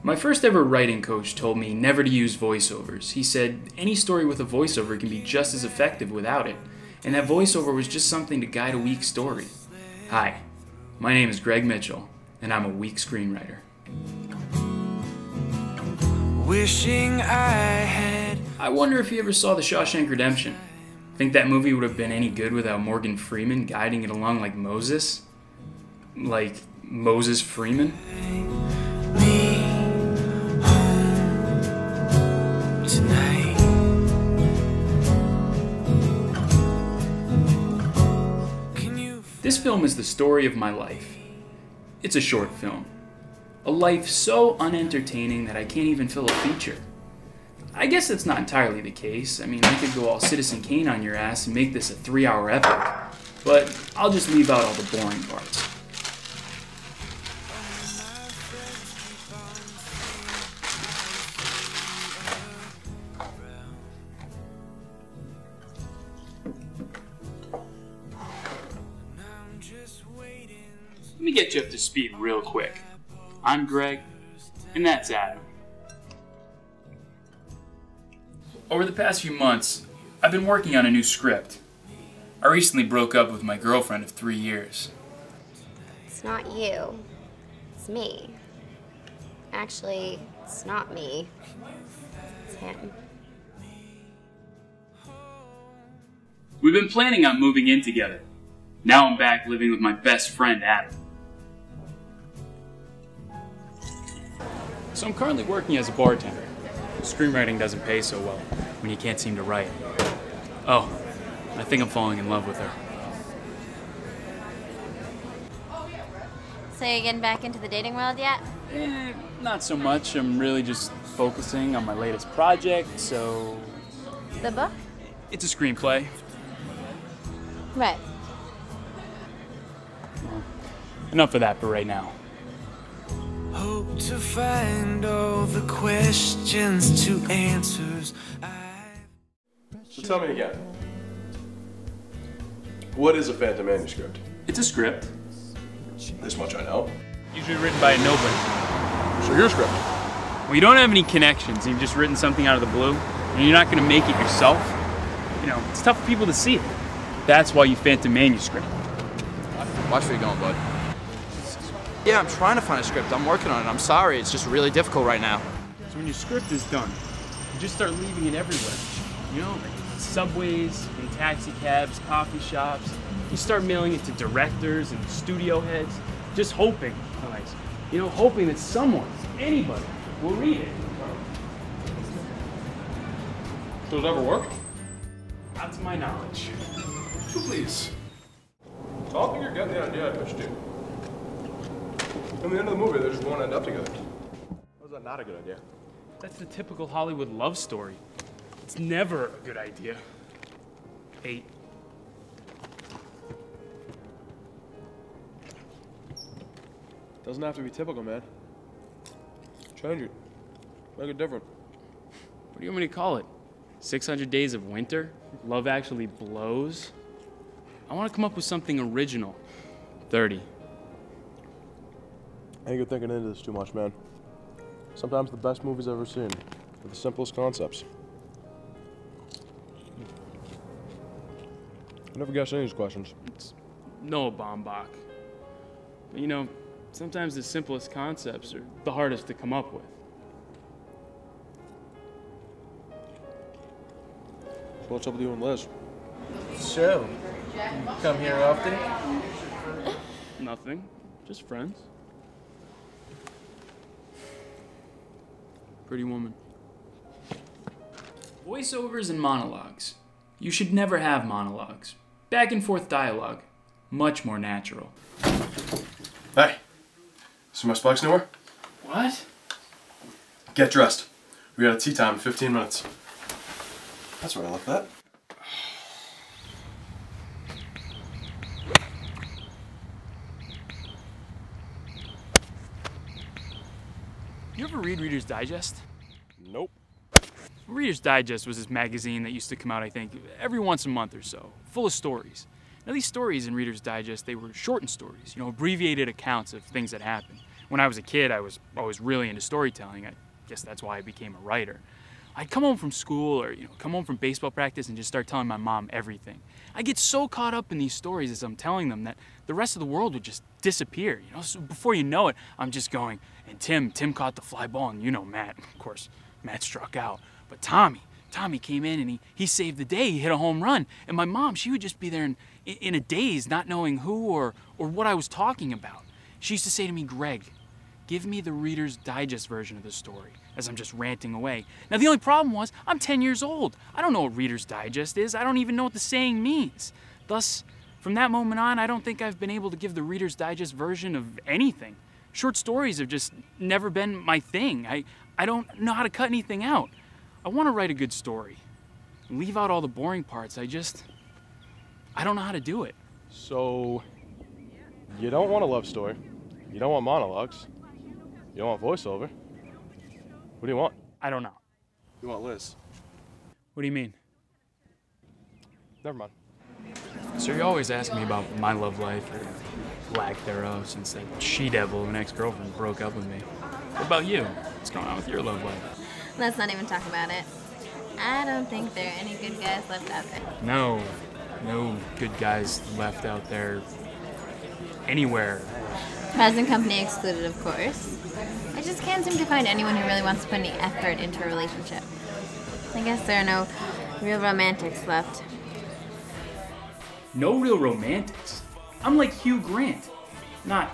My first ever writing coach told me never to use voiceovers. He said any story with a voiceover can be just as effective without it, and that voiceover was just something to guide a weak story. Hi, my name is Greg Mitchell, and I'm a weak screenwriter. Wishing I wonder if you ever saw The Shawshank Redemption. Think that movie would have been any good without Morgan Freeman guiding it along like Moses? Like Moses Freeman? This film is the story of my life. It's a short film. A life so unentertaining that I can't even fill a feature. I guess that's not entirely the case. I mean, I could go all Citizen Kane on your ass and make this a 3-hour epic. But I'll just leave out all the boring parts. Let me get you up to speed real quick. I'm Greg, and that's Adam. Over the past few months, I've been working on a new script. I recently broke up with my girlfriend of 3 years. It's not you. It's me. Actually, it's not me. It's him. We've been planning on moving in together. Now I'm back living with my best friend, Adam. So I'm currently working as a bartender. Screenwriting doesn't pay so well when you can't seem to write. Oh, I think I'm falling in love with her. So you're getting back into the dating world yet? Not so much. I'm really just focusing on my latest project, so... The book? It's a screenplay. Right. Well, enough of that for right now. Hope to find all the questions to answers. So tell me again. What is a phantom manuscript? It's a script. This much I know. Usually written by a nobody. So your script? Well, you don't have any connections. You've just written something out of the blue, and you're not going to make it yourself. You know, it's tough for people to see it. That's why you phantom manuscript. Watch where you're going, bud. Yeah, I'm trying to find a script. I'm working on it. I'm sorry. It's just really difficult right now. So when your script is done, you just start leaving it everywhere. You know, like subways, in taxi cabs, coffee shops. You start mailing it to directors and studio heads, just hoping, hoping that someone, anybody, will read it. Does it ever work? Not to my knowledge. Please. So I don't think you're getting the idea I pitched you. In the end of the movie, they just won't end up together. How's that not a good idea? That's the typical Hollywood love story. It's never a good idea. 8. Doesn't have to be typical, man. Change it. Make it different. What do you want me to call it? 600 Days of Winter? Love Actually Blows? I want to come up with something original. 30. I think you're thinking into this too much, man. Sometimes the best movies I've ever seen are the simplest concepts. I never guess any of these questions. It's Noah Baumbach. But you know, sometimes the simplest concepts are the hardest to come up with. So what's up with you and Liz? So, you come here often? Nothing. Just friends. Pretty woman. Voiceovers and monologues. You should never have monologues. Back and forth dialogue. Much more natural. Hey, see my spikes anywhere? What? Get dressed. We got a tea time in 15 minutes. That's where I left that. You ever read Reader's Digest? Nope. Reader's Digest was this magazine that used to come out, I think, every once a month or so, full of stories. Now these stories in Reader's Digest, they were shortened stories, abbreviated accounts of things that happened. When I was a kid, I was always really into storytelling. I guess that's why I became a writer. I'd come home from school or come home from baseball practice and just start telling my mom everything. I get so caught up in these stories as I'm telling them that the rest of the world would just disappear. So before you know it, I'm just going, and Tim caught the fly ball, and Matt, of course, Matt struck out. But Tommy came in and he saved the day. He hit a home run. And my mom, she would just be there in a daze, not knowing who or what I was talking about. She used to say to me, Greg, give me the Reader's Digest version of the story, as I'm just ranting away. Now, the only problem was, I'm 10 years old. I don't know what Reader's Digest is. I don't even know what the saying means. Thus, from that moment on, I don't think I've been able to give the Reader's Digest version of anything. Short stories have just never been my thing. I don't know how to cut anything out. I want to write a good story. Leave out all the boring parts. I don't know how to do it. So, you don't want a love story. You don't want monologues. You don't want voiceover. What do you want? I don't know. You want Liz. What do you mean? Never mind. So you always ask me about my love life, or lack thereof, since that she-devil of an ex-girlfriend broke up with me. What about you? What's going on with your love life? Let's not even talk about it. I don't think there are any good guys left out there. No good guys left out there anywhere. Present company excluded, of course. I just can't seem to find anyone who really wants to put any effort into a relationship. I guess there are no real romantics left. No real romantics? I'm like Hugh Grant. Not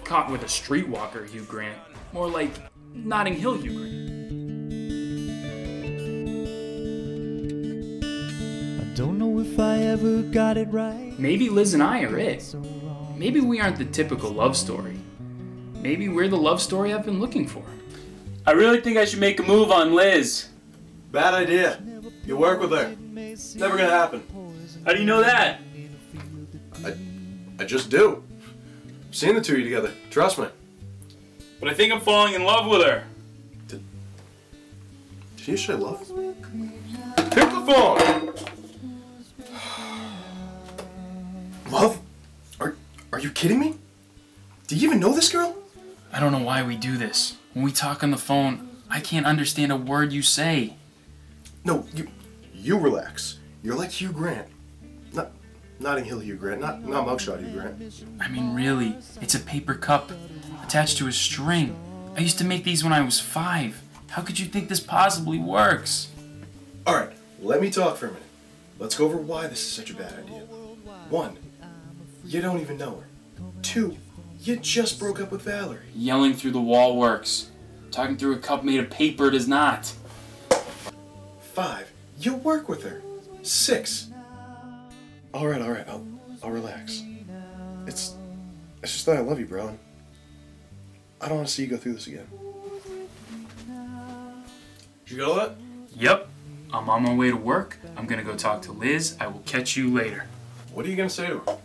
caught with a streetwalker Hugh Grant. More like Notting Hill Hugh Grant. I don't know if I ever got it right. Maybe Liz and I are it. Maybe we aren't the typical love story. Maybe we're the love story I've been looking for. I really think I should make a move on Liz. Bad idea. You work with her. It's never gonna happen. How do you know that? I just do. I've seen the two of you together. Trust me. But I think I'm falling in love with her. Did you say love? Pick the phone! Love? Are you kidding me? Do you even know this girl? I don't know why we do this. When we talk on the phone, I can't understand a word you say. No, you relax. You're like Hugh Grant. Not Notting Hill Hugh Grant, not Mugshot Hugh Grant. I mean, really, it's a paper cup attached to a string. I used to make these when I was 5. How could you think this possibly works? Alright, let me talk for a minute. Let's go over why this is such a bad idea. 1, you don't even know her. 2, you just broke up with Valerie. Yelling through the wall works. Talking through a cup made of paper does not. 5, you work with her. 6. Alright, I'll relax. It's just that I love you, bro. And I don't want to see you go through this again. Did you get all that? Yep. I'm on my way to work. I'm gonna go talk to Liz. I will catch you later. What are you gonna say to her?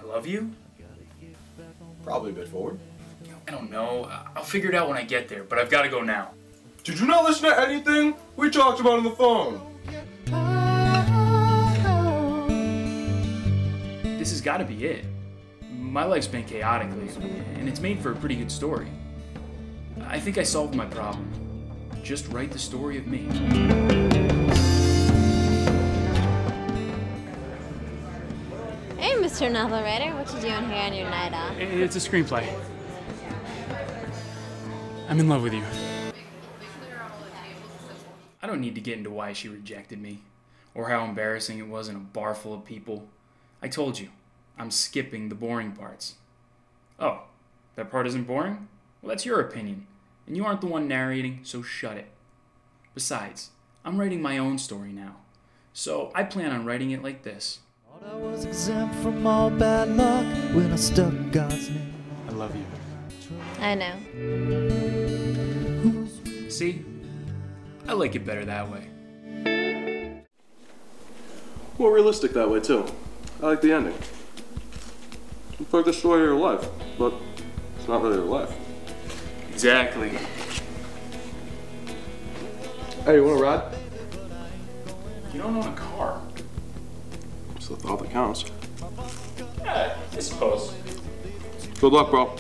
I love you? Probably a bit forward. I don't know. I'll figure it out when I get there, but I've got to go now. Did you not listen to anything we talked about on the phone? This has got to be it. My life's been chaotic lately, and it's made for a pretty good story. I think I solved my problem. Just write the story of me. Hey, Mr. Novel Writer, what you doing here on your night off? It's a screenplay. I'm in love with you. I don't need to get into why she rejected me, or how embarrassing it was in a bar full of people. I told you, I'm skipping the boring parts. Oh, that part isn't boring? Well, that's your opinion, and you aren't the one narrating, so shut it. Besides, I'm writing my own story now, so I plan on writing it like this. I was exempt from all bad luck when I stuck God's name. I love you. I know. See? I like it better that way. More realistic that way, too. I like the ending. It's like the story of your life, but it's not really your life. Exactly. Hey, you want a ride? You don't own a car. It's the thought that counts. Yeah, I suppose. Good luck, bro.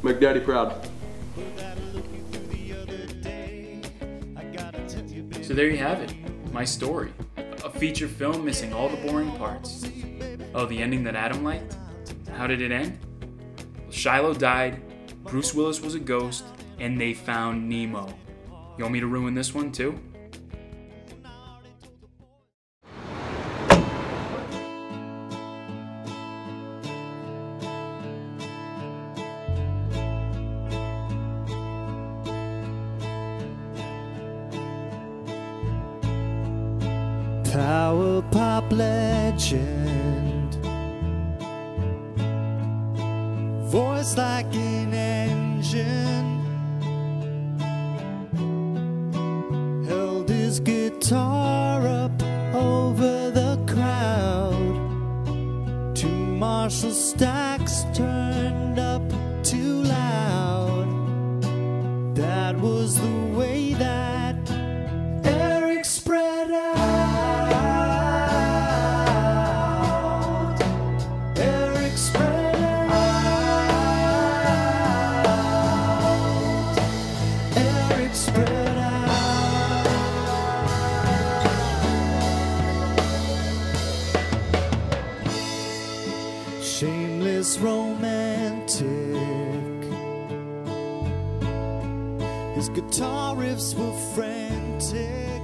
Make Daddy proud. So there you have it, my story. A feature film missing all the boring parts. Oh, the ending that Adam liked? How did it end? Well, Shiloh died, Bruce Willis was a ghost, and they found Nemo. You want me to ruin this one too? Power pop legend, voice like an engine, held his guitar up over the crowd. Two Marshall stacks turned up too loud. That was the way that Eric spread out. Shameless romantic, his guitar riffs were frantic.